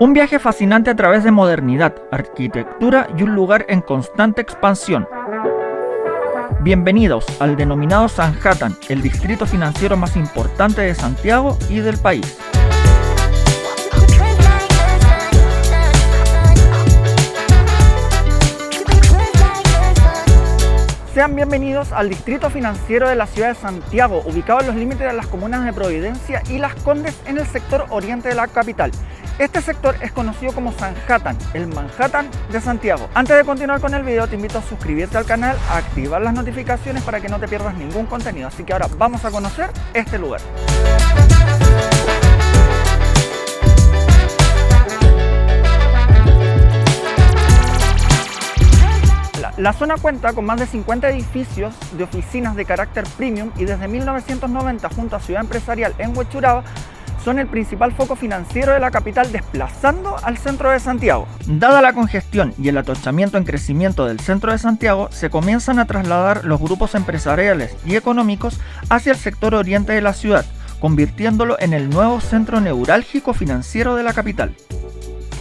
Un viaje fascinante a través de modernidad, arquitectura y un lugar en constante expansión. Bienvenidos al denominado Sanhattan, el distrito financiero más importante de Santiago y del país. Sean bienvenidos al distrito financiero de la ciudad de Santiago, ubicado en los límites de las comunas de Providencia y Las Condes en el sector oriente de la capital. Este sector es conocido como Sanhattan, el Manhattan de Santiago. Antes de continuar con el video, te invito a suscribirte al canal, a activar las notificaciones para que no te pierdas ningún contenido. Así que ahora vamos a conocer este lugar. La zona cuenta con más de 50 edificios de oficinas de carácter premium y desde 1990, junto a Ciudad Empresarial en Huechuraba, son el principal foco financiero de la capital, desplazando al centro de Santiago. Dada la congestión y el atochamiento en crecimiento del centro de Santiago, se comienzan a trasladar los grupos empresariales y económicos hacia el sector oriente de la ciudad, convirtiéndolo en el nuevo centro neurálgico financiero de la capital.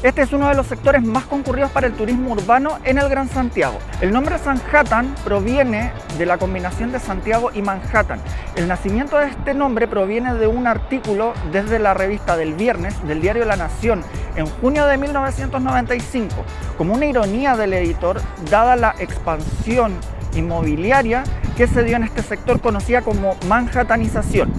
Este es uno de los sectores más concurridos para el turismo urbano en el Gran Santiago. El nombre Sanhattan proviene de la combinación de Santiago y Manhattan. El nacimiento de este nombre proviene de un artículo desde la revista del Viernes del diario La Nación en junio de 1995, como una ironía del editor, dada la expansión inmobiliaria que se dio en este sector conocida como manhattanización.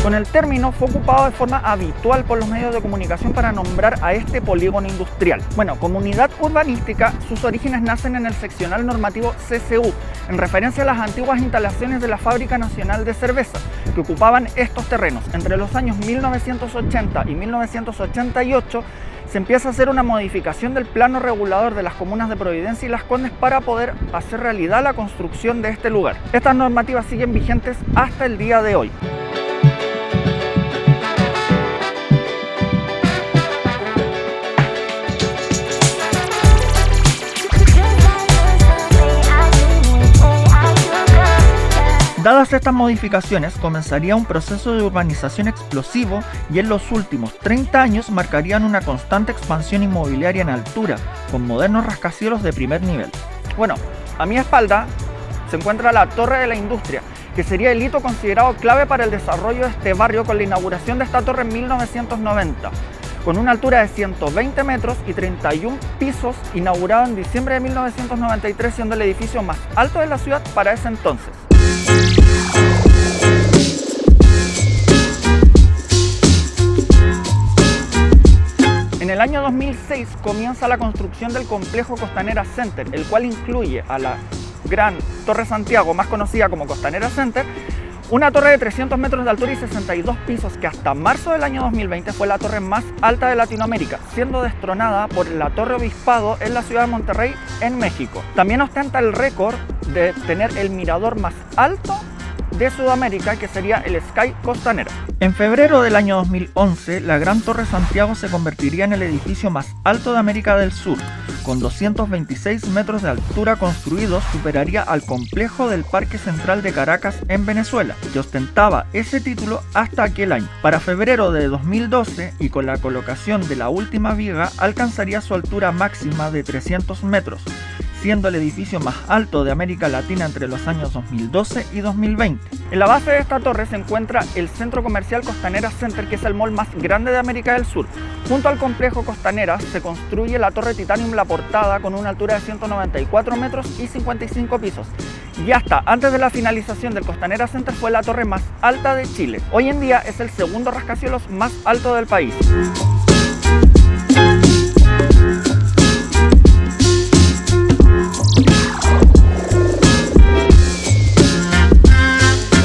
Con el término fue ocupado de forma habitual por los medios de comunicación para nombrar a este polígono industrial. Bueno, comunidad urbanística, sus orígenes nacen en el seccional normativo CCU, en referencia a las antiguas instalaciones de la Fábrica Nacional de Cerveza, que ocupaban estos terrenos. Entre los años 1980 y 1988, se empieza a hacer una modificación del plano regulador de las comunas de Providencia y Las Condes para poder hacer realidad la construcción de este lugar. Estas normativas siguen vigentes hasta el día de hoy. Dadas estas modificaciones, comenzaría un proceso de urbanización explosivo y en los últimos 30 años marcarían una constante expansión inmobiliaria en altura, con modernos rascacielos de primer nivel. Bueno, a mi espalda se encuentra la Torre de la Industria, que sería el hito considerado clave para el desarrollo de este barrio con la inauguración de esta torre en 1990. Con una altura de 120 metros y 31 pisos, inaugurado en diciembre de 1993, siendo el edificio más alto de la ciudad para ese entonces. En el año 2006 comienza la construcción del complejo Costanera Center, el cual incluye a la Gran Torre Santiago, más conocida como Costanera Center, una torre de 300 metros de altura y 62 pisos que hasta marzo del año 2020 fue la torre más alta de Latinoamérica, siendo destronada por la Torre Obispado en la ciudad de Monterrey, en México. También ostenta el récord de tener el mirador más alto de Sudamérica, que sería el Sky Costanera. En febrero del año 2011, la Gran Torre Santiago se convertiría en el edificio más alto de América del Sur. Con 226 metros de altura construido, superaría al complejo del Parque Central de Caracas en Venezuela, que ostentaba ese título hasta aquel año. Para febrero de 2012, y con la colocación de la última viga, alcanzaría su altura máxima de 300 metros, siendo el edificio más alto de América Latina entre los años 2012 y 2020. En la base de esta torre se encuentra el Centro Comercial Costanera Center, que es el mall más grande de América del Sur. Junto al complejo Costanera se construye la Torre Titanium La Portada, con una altura de 194 metros y 55 pisos. Y hasta antes de la finalización del Costanera Center fue la torre más alta de Chile. Hoy en día es el segundo rascacielos más alto del país.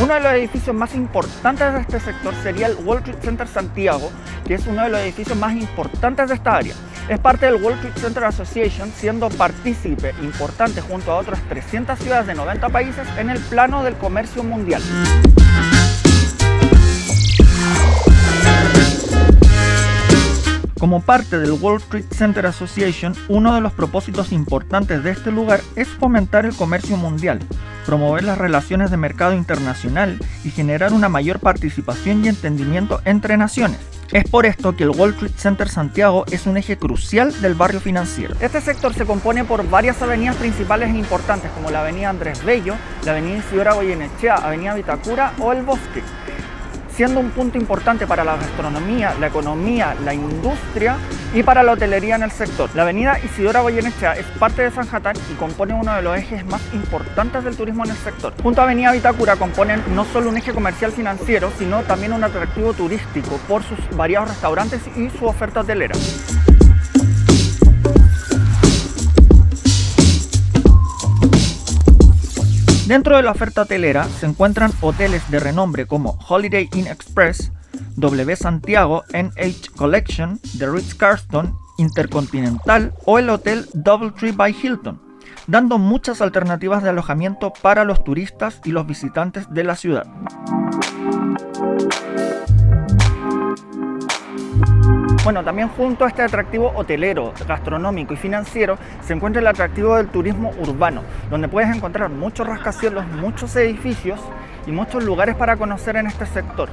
Uno de los edificios más importantes de este sector sería el World Trade Center Santiago, que es uno de los edificios más importantes de esta área. Es parte del World Trade Center Association, siendo partícipe importante junto a otras 300 ciudades de 90 países en el plano del comercio mundial. Como parte del World Trade Center Association, uno de los propósitos importantes de este lugar es fomentar el comercio mundial, promover las relaciones de mercado internacional y generar una mayor participación y entendimiento entre naciones. Es por esto que el World Trade Center Santiago es un eje crucial del barrio financiero. Este sector se compone por varias avenidas principales e importantes como la avenida Andrés Bello, la avenida Isidora Goyenechea, avenida Vitacura o el Bosque, siendo un punto importante para la gastronomía, la economía, la industria y para la hotelería en el sector. La avenida Isidora Goyenechea es parte de Sanhattan y compone uno de los ejes más importantes del turismo en el sector. Junto a avenida Vitacura componen no solo un eje comercial financiero, sino también un atractivo turístico por sus variados restaurantes y su oferta hotelera. Dentro de la oferta hotelera se encuentran hoteles de renombre como Holiday Inn Express, W Santiago, NH Collection, The Ritz-Carlton, Intercontinental o el hotel DoubleTree by Hilton, dando muchas alternativas de alojamiento para los turistas y los visitantes de la ciudad. Bueno, también junto a este atractivo hotelero, gastronómico y financiero se encuentra el atractivo del turismo urbano, donde puedes encontrar muchos rascacielos, muchos edificios y muchos lugares para conocer en este sector.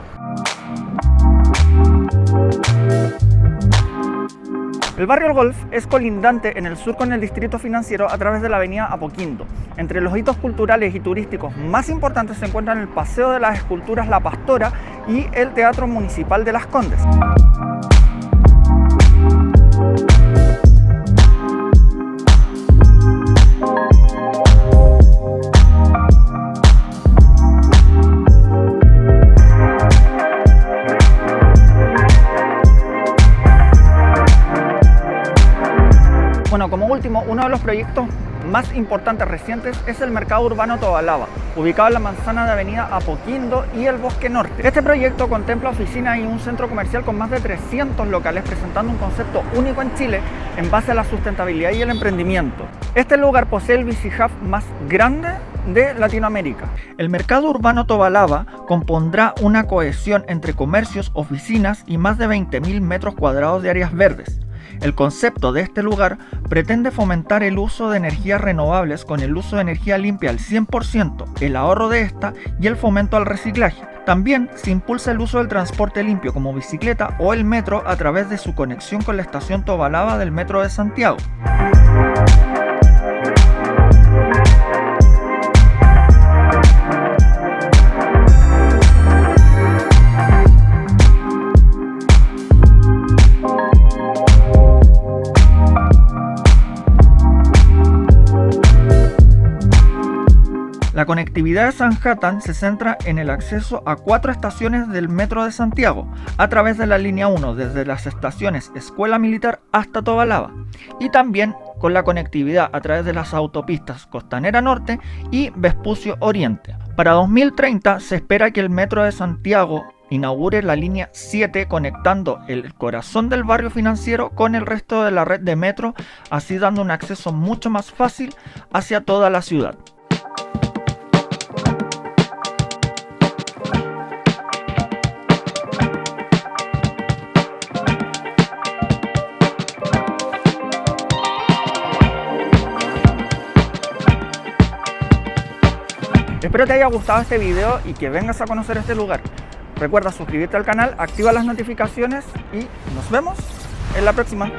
El barrio El Golf es colindante en el sur con el distrito financiero a través de la avenida Apoquindo. Entre los hitos culturales y turísticos más importantes se encuentran el Paseo de las Esculturas La Pastora y el Teatro Municipal de Las Condes. Bueno, como último, uno de los proyectos más importantes recientes es el Mercado Urbano Tobalaba, ubicado en la manzana de avenida Apoquindo y el Bosque Norte. Este proyecto contempla oficinas y un centro comercial con más de 300 locales, presentando un concepto único en Chile en base a la sustentabilidad y el emprendimiento. Este lugar posee el Bici Hub más grande de Latinoamérica. El Mercado Urbano Tobalaba compondrá una cohesión entre comercios, oficinas y más de 20.000 metros cuadrados de áreas verdes. El concepto de este lugar pretende fomentar el uso de energías renovables con el uso de energía limpia al 100%, el ahorro de esta y el fomento al reciclaje. También se impulsa el uso del transporte limpio como bicicleta o el metro a través de su conexión con la estación Tobalaba del Metro de Santiago. La conectividad de Sanhattan se centra en el acceso a 4 estaciones del Metro de Santiago a través de la línea 1 desde las estaciones Escuela Militar hasta Tobalaba y también con la conectividad a través de las autopistas Costanera Norte y Vespucio Oriente. Para 2030 se espera que el Metro de Santiago inaugure la línea 7 conectando el corazón del barrio financiero con el resto de la red de metro, así dando un acceso mucho más fácil hacia toda la ciudad. Espero te haya gustado este video y que vengas a conocer este lugar. Recuerda suscribirte al canal, activa las notificaciones y nos vemos en la próxima.